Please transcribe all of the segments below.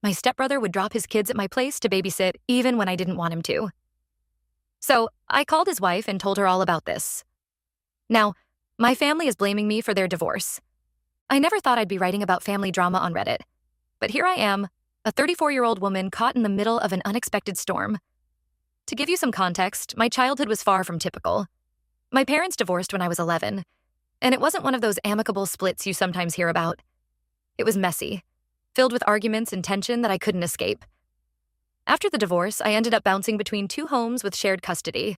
My stepbrother would drop his kids at my place to babysit even when I didn't want him to. So I called his wife and told her all about this. Now, my family is blaming me for their divorce. I never thought I'd be writing about family drama on Reddit. But here I am, a 34-year-old woman caught in the middle of an unexpected storm. To give you some context, my childhood was far from typical. My parents divorced when I was 11, and it wasn't one of those amicable splits you sometimes hear about. It was messy, filled with arguments and tension that I couldn't escape. After the divorce, I ended up bouncing between 2 homes with shared custody.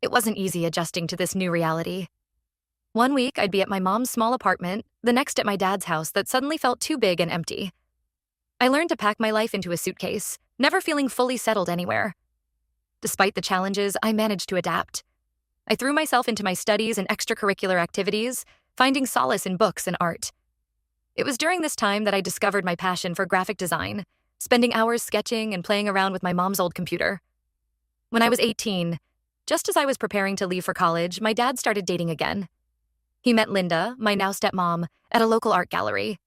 It wasn't easy adjusting to this new reality. One week, I'd be at my mom's small apartment, the next at my dad's house that suddenly felt too big and empty. I learned to pack my life into a suitcase, never feeling fully settled anywhere. Despite the challenges, I managed to adapt. I threw myself into my studies and extracurricular activities, finding solace in books and art. It was during this time that I discovered my passion for graphic design, spending hours sketching and playing around with my mom's old computer. When I was 18, just as I was preparing to leave for college, my dad started dating again. He met Linda, my now stepmom, at a local art gallery.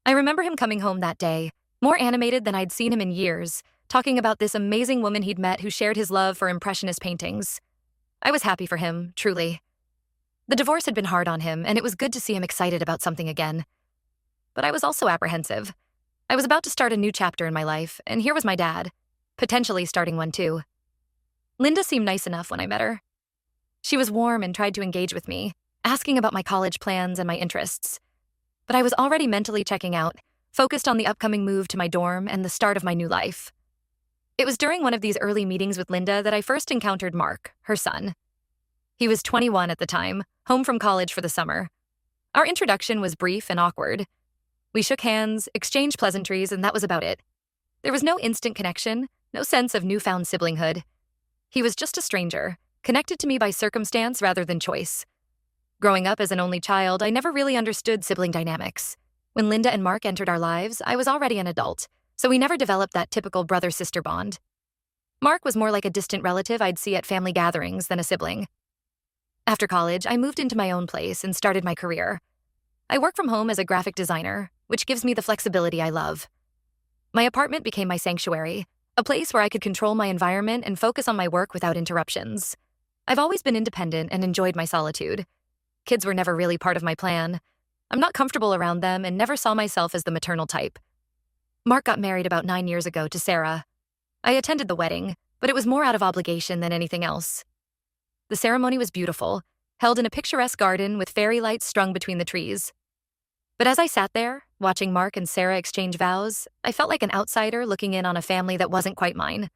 I remember him coming home that day, more animated than I'd seen him in years, talking about this amazing woman he'd met who shared his love for impressionist paintings. I was happy for him, truly. The divorce had been hard on him, and it was good to see him excited about something again. But I was also apprehensive. I was about to start a new chapter in my life, and here was my dad, potentially starting one too. Linda seemed nice enough when I met her. She was warm and tried to engage with me, asking about my college plans and my interests. But I was already mentally checking out, focused on the upcoming move to my dorm and the start of my new life. It was during one of these early meetings with Linda that I first encountered Mark, her son. He was 21 at the time, home from college for the summer. Our introduction was brief and awkward. We shook hands, exchanged pleasantries, and that was about it. There was no instant connection, no sense of newfound siblinghood. He was just a stranger, connected to me by circumstance rather than choice. Growing up as an only child, I never really understood sibling dynamics. When Linda and Mark entered our lives, I was already an adult, so we never developed that typical brother-sister bond. Mark was more like a distant relative I'd see at family gatherings than a sibling. After college, I moved into my own place and started my career. I work from home as a graphic designer, which gives me the flexibility I love. My apartment became my sanctuary, a place where I could control my environment and focus on my work without interruptions. I've always been independent and enjoyed my solitude. Kids were never really part of my plan. I'm not comfortable around them and never saw myself as the maternal type. Mark got married about 9 years ago to Sarah. I attended the wedding, but it was more out of obligation than anything else. The ceremony was beautiful, held in a picturesque garden with fairy lights strung between the trees. But as I sat there, watching Mark and Sarah exchange vows, I felt like an outsider looking in on a family that wasn't quite mine.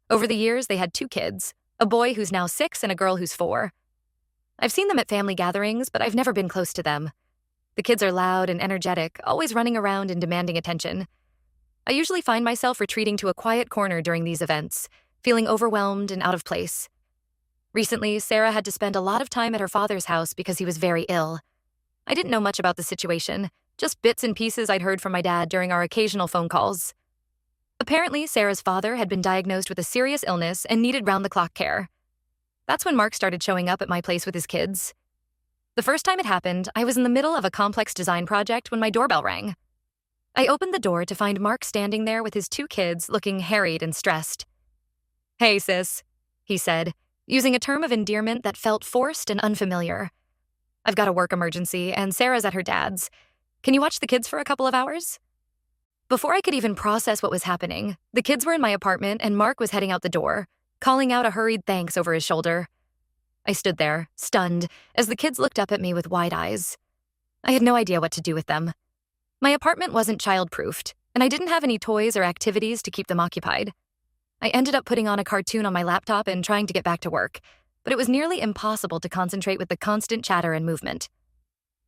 Over the years, they had 2 kids, a boy who's now 6 and a girl who's 4. I've seen them at family gatherings, but I've never been close to them. The kids are loud and energetic, always running around and demanding attention. I usually find myself retreating to a quiet corner during these events, feeling overwhelmed and out of place. Recently, Sarah had to spend a lot of time at her father's house because he was very ill. I didn't know much about the situation, just bits and pieces I'd heard from my dad during our occasional phone calls. Apparently, Sarah's father had been diagnosed with a serious illness and needed round-the-clock care. That's when Mark started showing up at my place with his kids. The first time it happened, I was in the middle of a complex design project when my doorbell rang. I opened the door to find Mark standing there with his 2 kids looking harried and stressed. "Hey, sis," he said, using a term of endearment that felt forced and unfamiliar. "I've got a work emergency, and Sarah's at her dad's. Can you watch the kids for a couple of hours?" Before I could even process what was happening, the kids were in my apartment and Mark was heading out the door, calling out a hurried thanks over his shoulder. I stood there, stunned, as the kids looked up at me with wide eyes. I had no idea what to do with them. My apartment wasn't child-proofed, and I didn't have any toys or activities to keep them occupied. I ended up putting on a cartoon on my laptop and trying to get back to work, but it was nearly impossible to concentrate with the constant chatter and movement.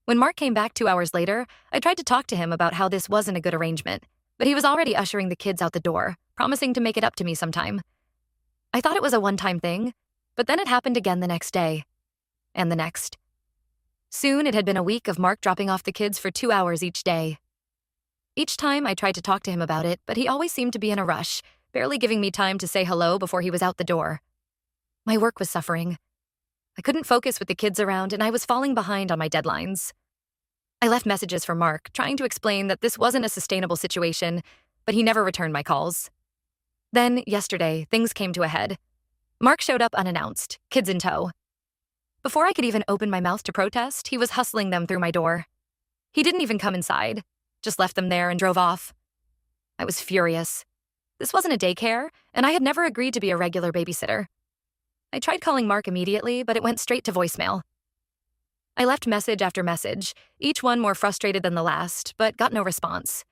When Mark came back 2 hours later, I tried to talk to him about how this wasn't a good arrangement, but he was already ushering the kids out the door, promising to make it up to me sometime. I thought it was a one-time thing, but then it happened again the next day, and the next. Soon it had been a week of Mark dropping off the kids for 2 hours each day. Each time I tried to talk to him about it, but he always seemed to be in a rush, barely giving me time to say hello before he was out the door. My work was suffering. I couldn't focus with the kids around, and I was falling behind on my deadlines. I left messages for Mark, trying to explain that this wasn't a sustainable situation, but he never returned my calls. Then, yesterday, things came to a head. Mark showed up unannounced, kids in tow. Before I could even open my mouth to protest, he was hustling them through my door. He didn't even come inside, just left them there and drove off. I was furious. This wasn't a daycare, and I had never agreed to be a regular babysitter. I tried calling Mark immediately, but it went straight to voicemail. I left message after message, each one more frustrated than the last, but got no response.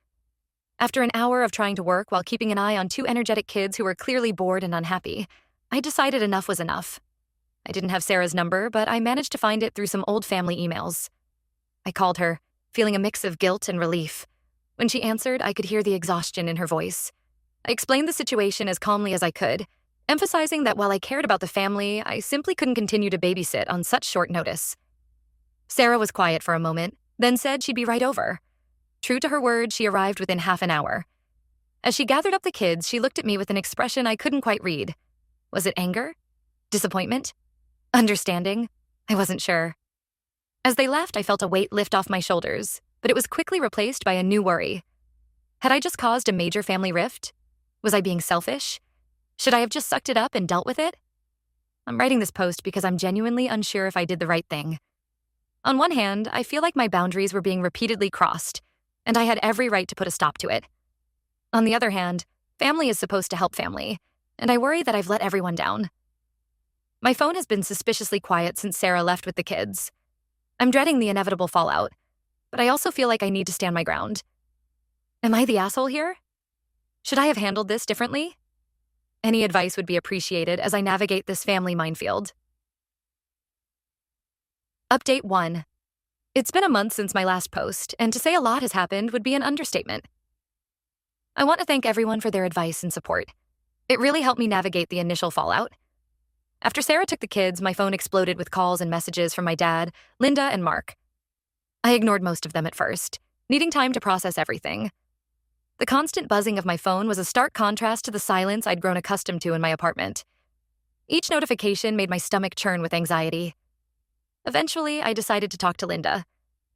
After an hour of trying to work while keeping an eye on two energetic kids who were clearly bored and unhappy, I decided enough was enough. I didn't have Sarah's number, but I managed to find it through some old family emails. I called her, feeling a mix of guilt and relief. When she answered, I could hear the exhaustion in her voice. I explained the situation as calmly as I could, emphasizing that while I cared about the family, I simply couldn't continue to babysit on such short notice. Sarah was quiet for a moment, then said she'd be right over. True to her word, she arrived within half an hour. As she gathered up the kids, she looked at me with an expression I couldn't quite read. Was it anger? Disappointment? Understanding? I wasn't sure. As they left, I felt a weight lift off my shoulders, but it was quickly replaced by a new worry. Had I just caused a major family rift? Was I being selfish? Should I have just sucked it up and dealt with it? I'm writing this post because I'm genuinely unsure if I did the right thing. On one hand, I feel like my boundaries were being repeatedly crossed, and I had every right to put a stop to it. On the other hand, family is supposed to help family, and I worry that I've let everyone down. My phone has been suspiciously quiet since Sarah left with the kids. I'm dreading the inevitable fallout, but I also feel like I need to stand my ground. Am I the asshole here? Should I have handled this differently? Any advice would be appreciated as I navigate this family minefield. Update 1. It's been a month since my last post, and to say a lot has happened would be an understatement. I want to thank everyone for their advice and support. It really helped me navigate the initial fallout. After Sarah took the kids, my phone exploded with calls and messages from my dad, Linda, and Mark. I ignored most of them at first, needing time to process everything. The constant buzzing of my phone was a stark contrast to the silence I'd grown accustomed to in my apartment. Each notification made my stomach churn with anxiety. Eventually, I decided to talk to Linda,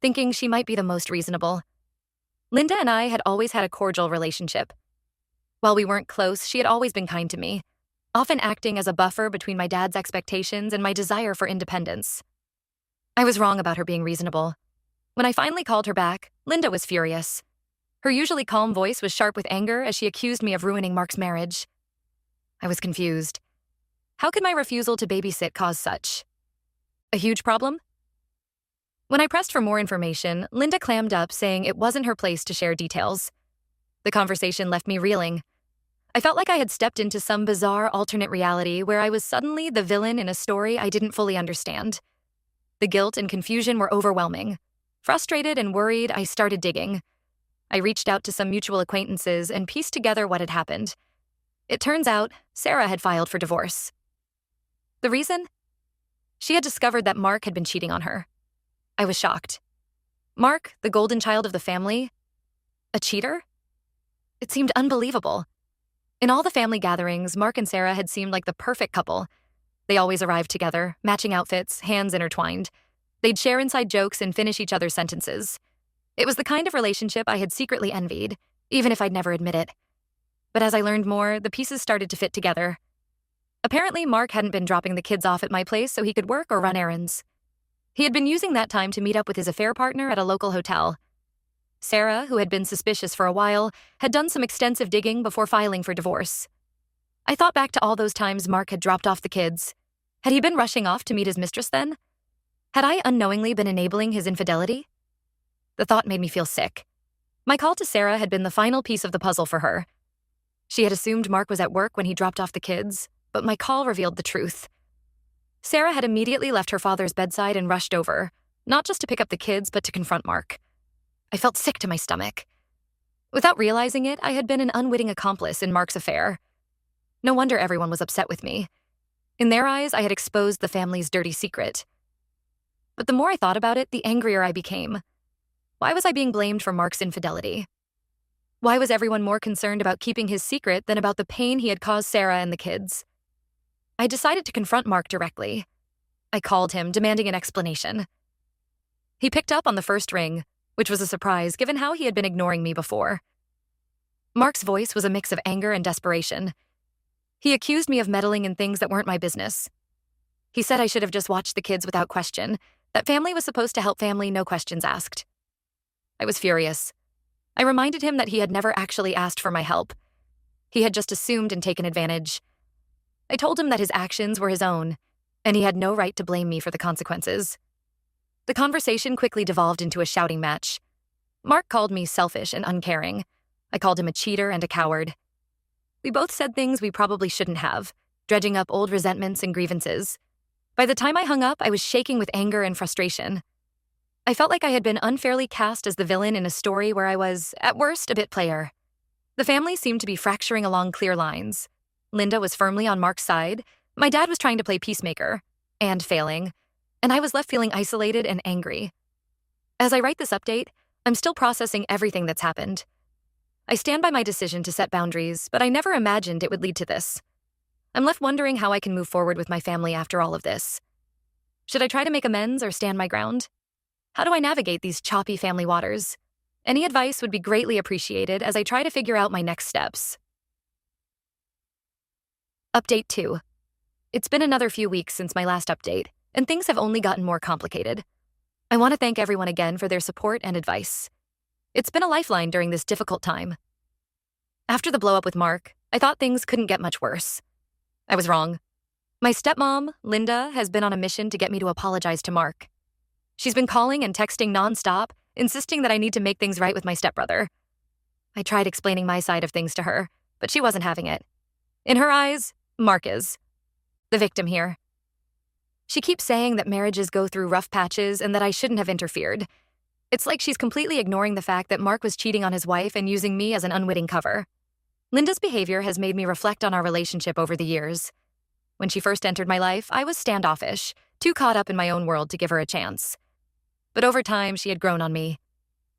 thinking she might be the most reasonable. Linda and I had always had a cordial relationship. While we weren't close, she had always been kind to me, often acting as a buffer between my dad's expectations and my desire for independence. I was wrong about her being reasonable. When I finally called her back, Linda was furious. Her usually calm voice was sharp with anger as she accused me of ruining Mark's marriage. I was confused. How could my refusal to babysit cause such? A huge problem? When I pressed for more information, Linda clammed up, saying it wasn't her place to share details. The conversation left me reeling. I felt like I had stepped into some bizarre alternate reality where I was suddenly the villain in a story I didn't fully understand. The guilt and confusion were overwhelming. Frustrated and worried, I started digging. I reached out to some mutual acquaintances and pieced together what had happened. It turns out, Sarah had filed for divorce. The reason? She had discovered that Mark had been cheating on her. I was shocked. Mark, the golden child of the family? A cheater? It seemed unbelievable. In all the family gatherings, Mark and Sarah had seemed like the perfect couple. They always arrived together, matching outfits, hands intertwined. They'd share inside jokes and finish each other's sentences. It was the kind of relationship I had secretly envied, even if I'd never admit it. But as I learned more, the pieces started to fit together. Apparently, Mark hadn't been dropping the kids off at my place so he could work or run errands. He had been using that time to meet up with his affair partner at a local hotel. Sarah, who had been suspicious for a while, had done some extensive digging before filing for divorce. I thought back to all those times Mark had dropped off the kids. Had he been rushing off to meet his mistress then? Had I unknowingly been enabling his infidelity? The thought made me feel sick. My call to Sarah had been the final piece of the puzzle for her. She had assumed Mark was at work when he dropped off the kids, but my call revealed the truth. Sarah had immediately left her father's bedside and rushed over, not just to pick up the kids, but to confront Mark. I felt sick to my stomach. Without realizing it, I had been an unwitting accomplice in Mark's affair. No wonder everyone was upset with me. In their eyes, I had exposed the family's dirty secret. But the more I thought about it, the angrier I became. Why was I being blamed for Mark's infidelity? Why was everyone more concerned about keeping his secret than about the pain he had caused Sarah and the kids? I decided to confront Mark directly. I called him, demanding an explanation. He picked up on the first ring, which was a surprise given how he had been ignoring me before. Mark's voice was a mix of anger and desperation. He accused me of meddling in things that weren't my business. He said I should have just watched the kids without question, that family was supposed to help family, no questions asked. I was furious. I reminded him that he had never actually asked for my help. He had just assumed and taken advantage. I told him that his actions were his own, and he had no right to blame me for the consequences. The conversation quickly devolved into a shouting match. Mark called me selfish and uncaring. I called him a cheater and a coward. We both said things we probably shouldn't have, dredging up old resentments and grievances. By the time I hung up, I was shaking with anger and frustration. I felt like I had been unfairly cast as the villain in a story where I was, at worst, a bit player. The family seemed to be fracturing along clear lines. Linda was firmly on Mark's side. My dad was trying to play peacemaker, and failing, and I was left feeling isolated and angry. As I write this update, I'm still processing everything that's happened. I stand by my decision to set boundaries, but I never imagined it would lead to this. I'm left wondering how I can move forward with my family after all of this. Should I try to make amends or stand my ground? How do I navigate these choppy family waters? Any advice would be greatly appreciated as I try to figure out my next steps. Update 2. It's been another few weeks since my last update, and things have only gotten more complicated. I want to thank everyone again for their support and advice. It's been a lifeline during this difficult time. After the blow-up with Mark, I thought things couldn't get much worse. I was wrong. My stepmom, Linda, has been on a mission to get me to apologize to Mark. She's been calling and texting nonstop, insisting that I need to make things right with my stepbrother. I tried explaining my side of things to her, but she wasn't having it. In her eyes, Mark is the victim here. She keeps saying that marriages go through rough patches and that I shouldn't have interfered. It's like she's completely ignoring the fact that Mark was cheating on his wife and using me as an unwitting cover. Linda's behavior has made me reflect on our relationship over the years. When she first entered my life, I was standoffish, too caught up in my own world to give her a chance. But over time, she had grown on me.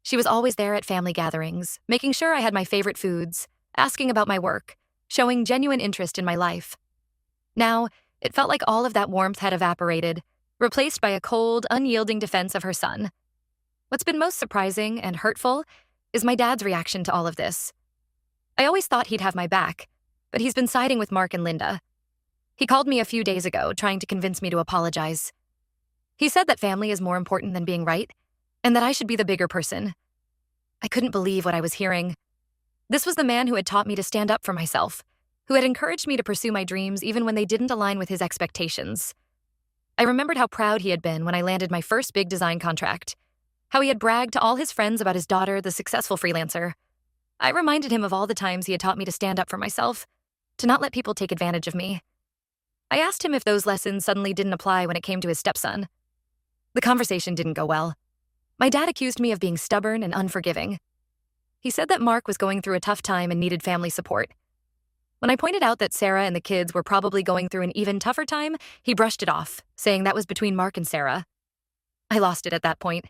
She was always there at family gatherings, making sure I had my favorite foods, asking about my work, showing genuine interest in my life. Now, it felt like all of that warmth had evaporated, replaced by a cold, unyielding defense of her son. What's been most surprising and hurtful is my dad's reaction to all of this. I always thought he'd have my back, but he's been siding with Mark and Linda. He called me a few days ago, trying to convince me to apologize. He said that family is more important than being right, and that I should be the bigger person. I couldn't believe what I was hearing. This was the man who had taught me to stand up for myself, who had encouraged me to pursue my dreams even when they didn't align with his expectations. I remembered how proud he had been when I landed my first big design contract, how he had bragged to all his friends about his daughter, the successful freelancer. I reminded him of all the times he had taught me to stand up for myself, to not let people take advantage of me. I asked him if those lessons suddenly didn't apply when it came to his stepson. The conversation didn't go well. My dad accused me of being stubborn and unforgiving. He said that Mark was going through a tough time and needed family support. When I pointed out that Sarah and the kids were probably going through an even tougher time, he brushed it off, saying that was between Mark and Sarah. I lost it at that point.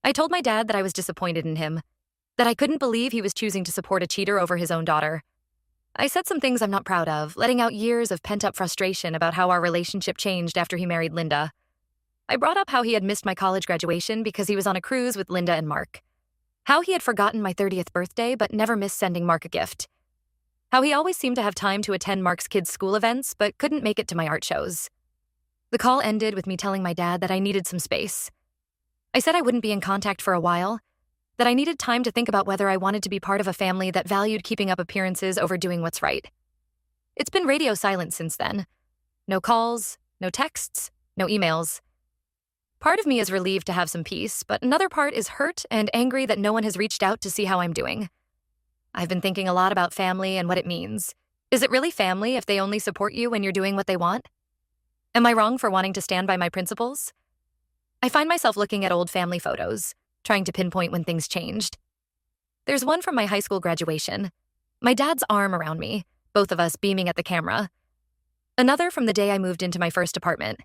I told my dad that I was disappointed in him, that I couldn't believe he was choosing to support a cheater over his own daughter. I said some things I'm not proud of, letting out years of pent-up frustration about how our relationship changed after he married Linda. I brought up how he had missed my college graduation because he was on a cruise with Linda and Mark. How he had forgotten my 30th birthday but never missed sending Mark a gift. How he always seemed to have time to attend Mark's kids' school events but couldn't make it to my art shows. The call ended with me telling my dad that I needed some space. I said I wouldn't be in contact for a while, that I needed time to think about whether I wanted to be part of a family that valued keeping up appearances over doing what's right. It's been radio silent since then. No calls, no texts, no emails. Part of me is relieved to have some peace, but another part is hurt and angry that no one has reached out to see how I'm doing. I've been thinking a lot about family and what it means. Is it really family if they only support you when you're doing what they want? Am I wrong for wanting to stand by my principles? I find myself looking at old family photos, trying to pinpoint when things changed. There's one from my high school graduation. My dad's arm around me, both of us beaming at the camera. Another from the day I moved into my first apartment.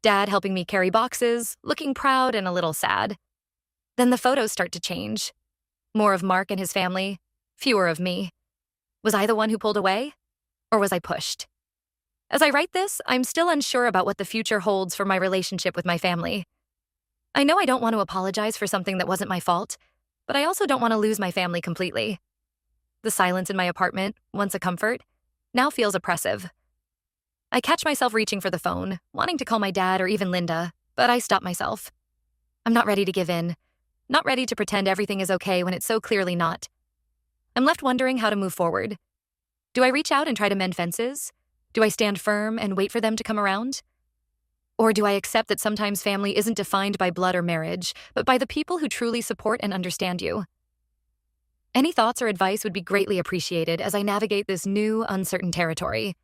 Dad helping me carry boxes, looking proud and a little sad. Then the photos start to change. More of Mark and his family, fewer of me. Was I the one who pulled away? Or was I pushed? As I write this, I'm still unsure about what the future holds for my relationship with my family. I know I don't want to apologize for something that wasn't my fault, but I also don't want to lose my family completely. The silence in my apartment, once a comfort, now feels oppressive. I catch myself reaching for the phone, wanting to call my dad or even Linda, but I stop myself. I'm not ready to give in, not ready to pretend everything is okay when it's so clearly not. I'm left wondering how to move forward. Do I reach out and try to mend fences? Do I stand firm and wait for them to come around? Or do I accept that sometimes family isn't defined by blood or marriage, but by the people who truly support and understand you? Any thoughts or advice would be greatly appreciated as I navigate this new, uncertain territory.